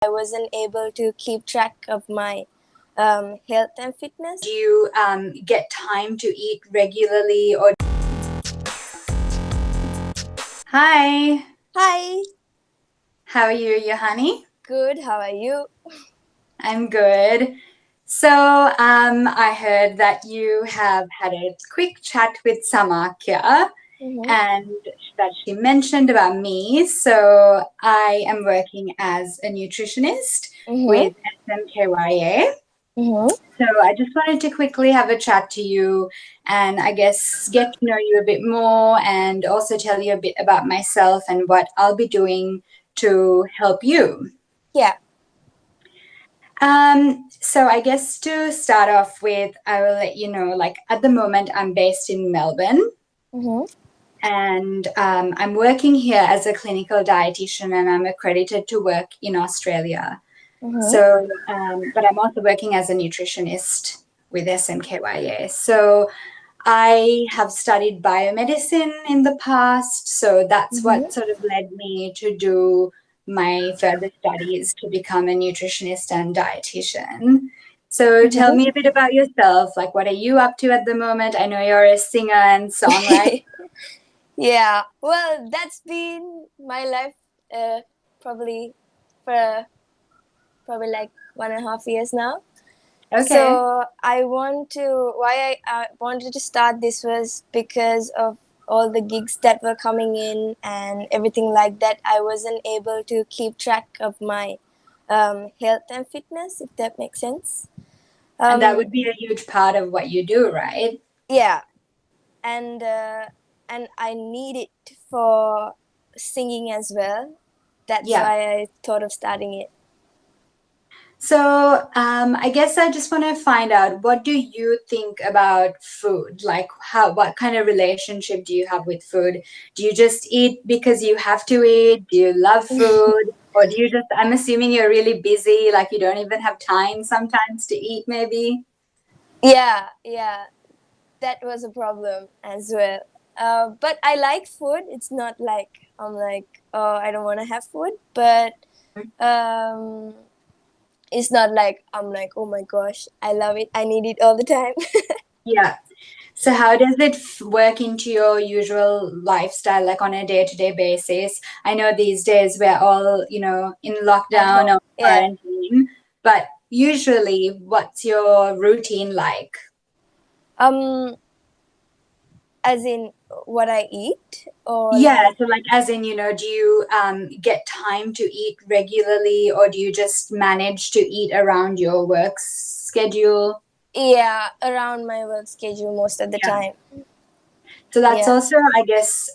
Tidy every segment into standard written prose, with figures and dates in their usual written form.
I wasn't able to keep track of my health and fitness. Do you get time to eat regularly or? Hi. Hi. How are you, Yohani? Good. How are you? I'm good. So I heard that you have had a quick chat with Samaakhya and that she mentioned about me. So I am working as a nutritionist with SMKYA. So I just wanted to quickly have a chat to you and I guess get to know you a bit more and also tell you a bit about myself and what I'll be doing to help you. Yeah. So I guess to start off with, I will let you know, like at the moment, I'm based in Melbourne. And I'm working here as a clinical dietitian and I'm accredited to work in Australia. So, but I'm also working as a nutritionist with SMKYA. So I have studied biomedicine in the past. So that's what sort of led me to do my further studies to become a nutritionist and dietitian. So tell me a bit about yourself. Like, what are you up to at the moment? I know you're a singer and songwriter. Yeah. Well, that's been my life probably for like 1.5 years now. Okay. So I why I wanted to start this was because of all the gigs that were coming in and everything like that. I wasn't able to keep track of my health and fitness, if that makes sense. And that would be a huge part of what you do, right? Yeah. And I need it for singing as well. That's why I thought of starting it. So I guess I just want to find out, what do you think about food? Like what kind of relationship do you have with food? Do you just eat because you have to eat? Do you love food? Or do you just, I'm assuming you're really busy, like you don't even have time sometimes to eat maybe? Yeah. That was a problem as well. But I like food. It's not like I'm like, oh, I don't want to have food. But it's not like I'm like, oh my gosh, I love it. I need it all the time. Yeah. So how does it work into your usual lifestyle, like on a day-to-day basis? I know these days we're all, in lockdown or quarantine, but usually what's your routine like? As in what I eat, or so like as in, do you get time to eat regularly or do you just manage to eat around your work schedule? Yeah, around my work schedule most of the time. So that's also, I guess,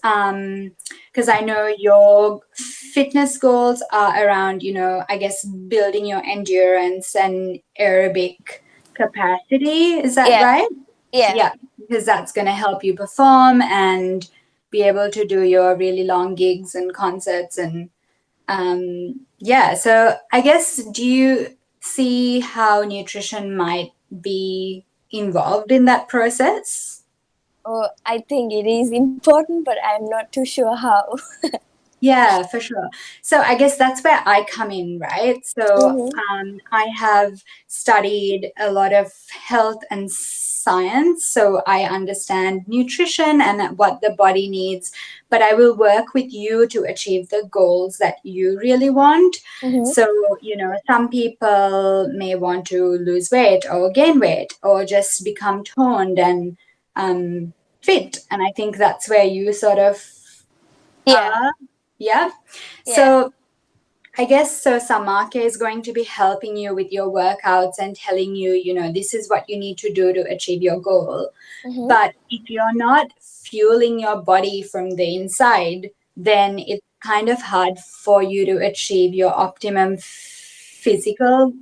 because I know your fitness goals are around, I guess, building your endurance and aerobic capacity. Is that right? Yeah. Because that's going to help you perform and be able to do your really long gigs and concerts. And so I guess, do you see how nutrition might be involved in that process? Oh, I think it is important, but I'm not too sure how. Yeah, for sure. So I guess that's where I come in, right? So I have studied a lot of health and science, so I understand nutrition and what the body needs, but I will work with you to achieve the goals that you really want. So, some people may want to lose weight or gain weight or just become toned and fit. And I think that's where you sort of are. Yeah. So I guess so Samaakhya is going to be helping you with your workouts and telling you, this is what you need to do to achieve your goal. But if you're not fueling your body from the inside, then it's kind of hard for you to achieve your optimum physical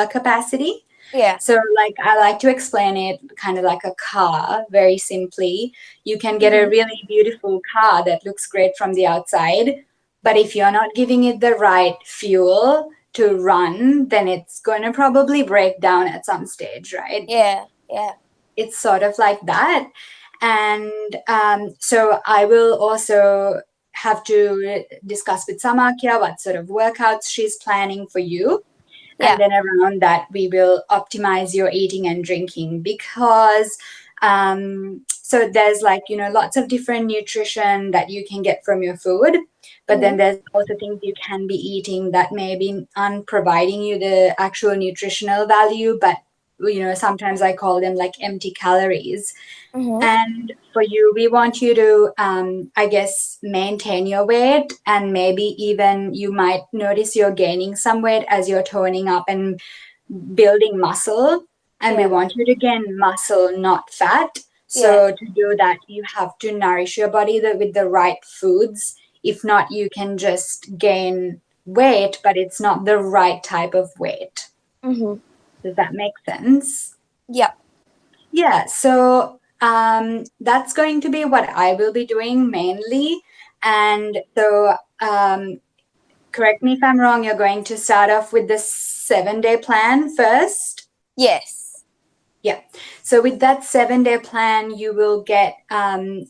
capacity. Yeah. So like I like to explain it kind of like a car, very simply. You can get a really beautiful car that looks great from the outside, but if you're not giving it the right fuel to run, then it's going to probably break down at some stage, right? Yeah. It's sort of like that. And so I will also have to discuss with Samaakhya what sort of workouts she's planning for you. Yeah. And then around that, we will optimize your eating and drinking, because so there's like, lots of different nutrition that you can get from your food, but then there's also things you can be eating that may be providing you the actual nutritional value, but sometimes I call them like empty calories. And for you, we want you to, I guess, maintain your weight, and maybe even you might notice you're gaining some weight as you're toning up and building muscle. And we want you to gain muscle, not fat. So to do that, you have to nourish your body with the right foods. If not, you can just gain weight, but it's not the right type of weight. Does that make sense? Yeah. Yeah. So that's going to be what I will be doing mainly. And so, correct me if I'm wrong, you're going to start off with the 7-day plan first? Yes. Yeah. So with that 7-day plan, you will get an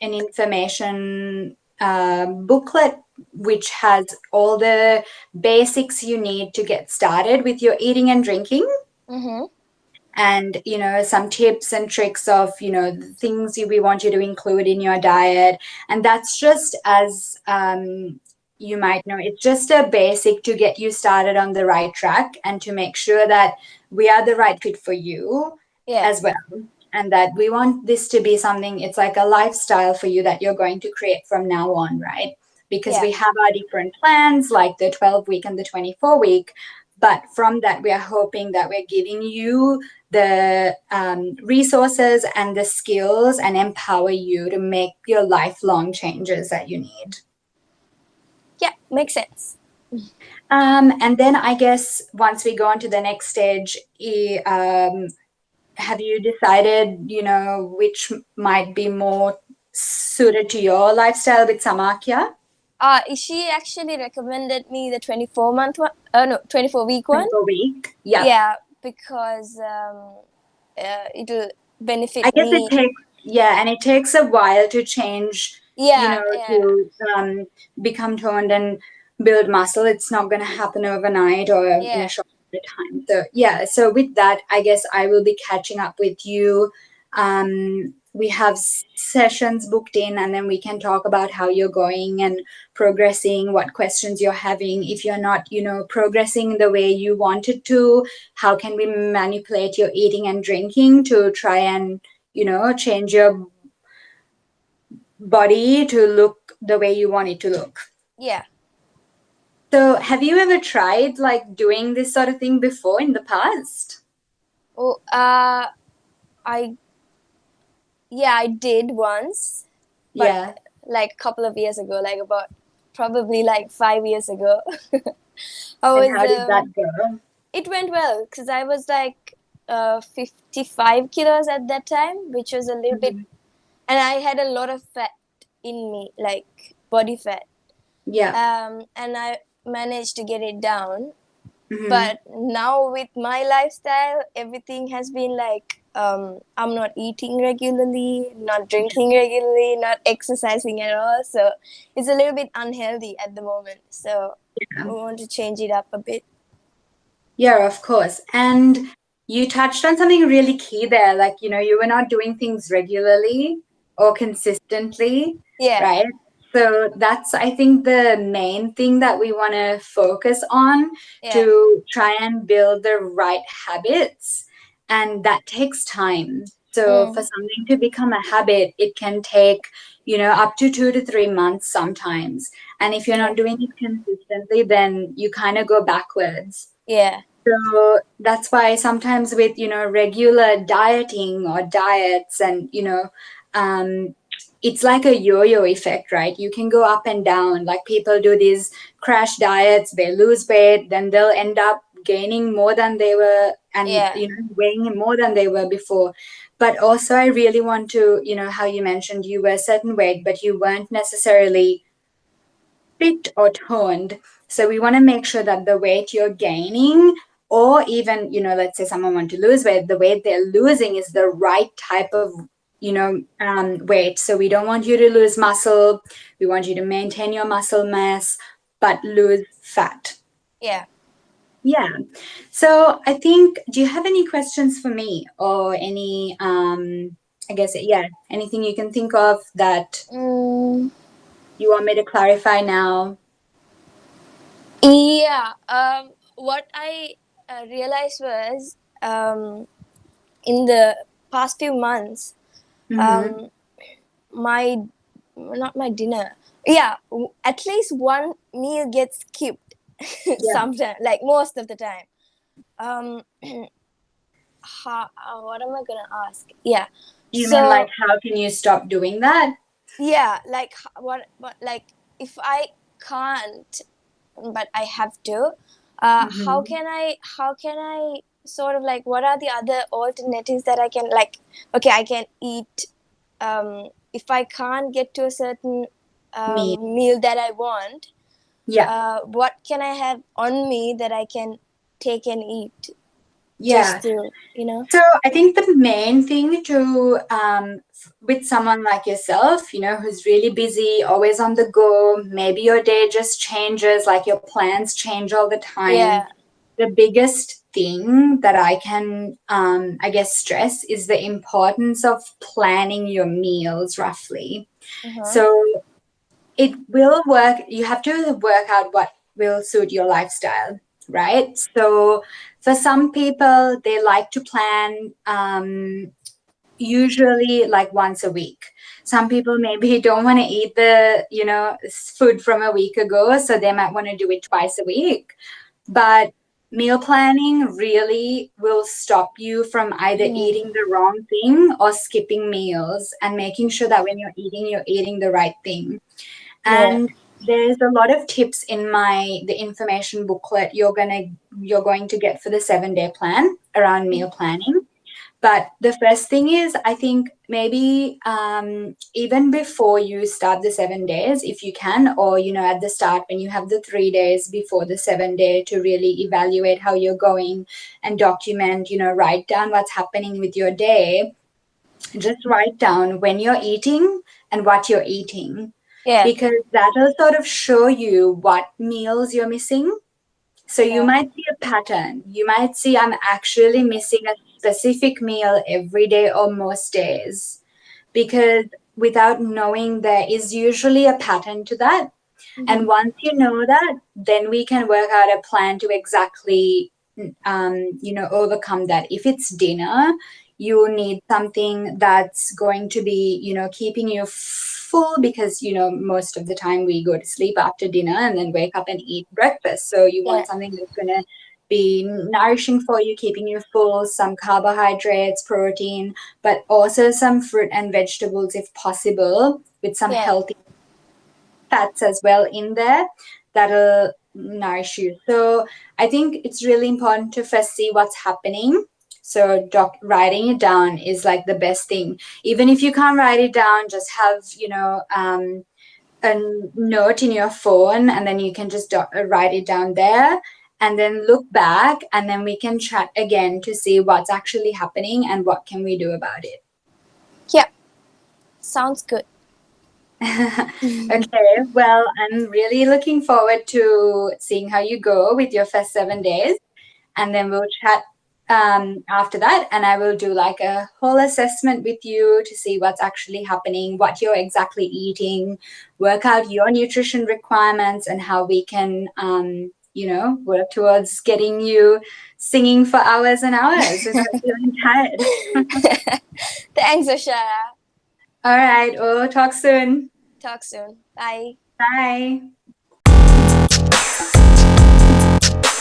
information booklet which has all the basics you need to get started with your eating and drinking. And some tips and tricks of the things we want you to include in your diet. And that's just, as you might know, it's just a basic to get you started on the right track and to make sure that we are the right fit for you as well, and that we want this to be something, it's like a lifestyle for you that you're going to create from now on, right? Because we have our different plans, like the 12-week and the 24-week. But from that, we are hoping that we're giving you the resources and the skills and empower you to make your lifelong changes that you need. Yeah, makes sense. And then I guess once we go on to the next stage, have you decided, which might be more suited to your lifestyle with Samaakhya? She actually recommended me the 24-month one. No, 24-week one. 24-week. Yeah. Yeah, because it'll benefit I guess me. and it takes a while to change, to become toned and build muscle. It's not going to happen overnight or in a short time. So so with that, I guess I will be catching up with you. We have sessions booked in, and then we can talk about how you're going and progressing, what questions you're having. If you're not, progressing the way you wanted to, how can we manipulate your eating and drinking to try and, change your body to look the way you want it to look? Yeah. So have you ever tried like doing this sort of thing before in the past? Oh, I did once. But like a couple of years ago, like about probably like 5 years ago. And how did that go? It went well because I was like 55 kilos at that time, which was a little bit, and I had a lot of fat in me, like body fat. Yeah. And I managed to get it down. But now with my lifestyle, everything has been like, I'm not eating regularly, not drinking regularly, not exercising at all. So it's a little bit unhealthy at the moment. So we want to change it up a bit. Yeah, of course. And you touched on something really key there. Like, you were not doing things regularly or consistently, right? So that's, I think, the main thing that we want to focus on to try and build the right habits. And that takes time. So for something to become a habit, it can take, up to 2 to 3 months sometimes. And if you're not doing it consistently, then you kind of go backwards. Yeah. So that's why sometimes with, regular dieting or diets and, it's like a yo-yo effect, right? You can go up and down. Like people do these crash diets, they lose weight, then they'll end up gaining more than they were and, weighing more than they were before. But also I really want to, how you mentioned you were a certain weight, but you weren't necessarily fit or toned. So we want to make sure that the weight you're gaining, or even, let's say someone wants to lose weight, the weight they're losing is the right type of weight. So we don't want you to lose muscle. We want you to maintain your muscle mass, but lose fat. Yeah. Yeah. So I think, do you have any questions for me or any, I guess, yeah, anything you can think of that Mm, you want me to clarify now? yeah. What I realized was in the past few months, Mm-hmm. um, my not my dinner. Yeah, at least one meal gets skipped. Yeah. Sometimes, like most of the time. Um, what am I gonna ask? Yeah. You mean like, So how can you stop doing that? yeah, like what like if I can't, but I have to. Mm-hmm. How can I sort of like what are the other alternatives that I can like? Okay, I can eat. If I can't get to a certain Me. meal that I want, Yeah. what can I have on me that I can take and eat Yeah. just to you know? So I think the main thing to with someone like yourself, who's really busy, always on the go, maybe your day just changes, like your plans change all the time. Yeah. The biggest thing that I can, I guess, stress is the importance of planning your meals roughly. Uh-huh. So it will work. You have to work out what will suit your lifestyle, right? So for some people, they like to plan usually like once a week. Some people maybe don't want to eat the, food from a week ago, so they might want to do it twice a week. But meal planning really will stop you from either Mm. eating the wrong thing or skipping meals, and making sure that when you're eating the right thing. Yeah. And there's a lot of tips in the information booklet you're going to get for the 7-day plan around meal planning. But the first thing is, I think maybe even before you start the 7 days, if you can, or at the start when you have the 3 days before the 7 day, to really evaluate how you're going and document, write down what's happening with your day. Just write down when you're eating and what you're eating, Yeah. because that'll sort of show you what meals you're missing. So you Yeah. might see a pattern. You might see, I'm actually missing a specific meal every day or most days, because without knowing, there is usually a pattern to that. And Mm-hmm. once you know that, then we can work out a plan to exactly, overcome that. If it's dinner, you need something that's going to be, keeping you full, because, most of the time we go to sleep after dinner and then wake up and eat breakfast. So you Yeah. want something that's going to be nourishing for you, keeping you full, some carbohydrates, protein, but also some fruit and vegetables if possible, with some Yeah. healthy fats as well in there, that'll nourish you. So I think it's really important to first see what's happening. So writing it down is like the best thing. Even if you can't write it down, just have, a note in your phone, and then you can just write it down there, and then look back, and then we can chat again to see what's actually happening and what can we do about it. Yeah. Sounds good. Okay, well, I'm really looking forward to seeing how you go with your first 7 days, and then we'll chat after that, and I will do like a whole assessment with you to see what's actually happening, what you're exactly eating, work out your nutrition requirements, and how we can, work towards getting you singing for hours and hours without feeling tired. Thanks, Oshara. All right, we'll talk soon. Talk soon. Bye. Bye.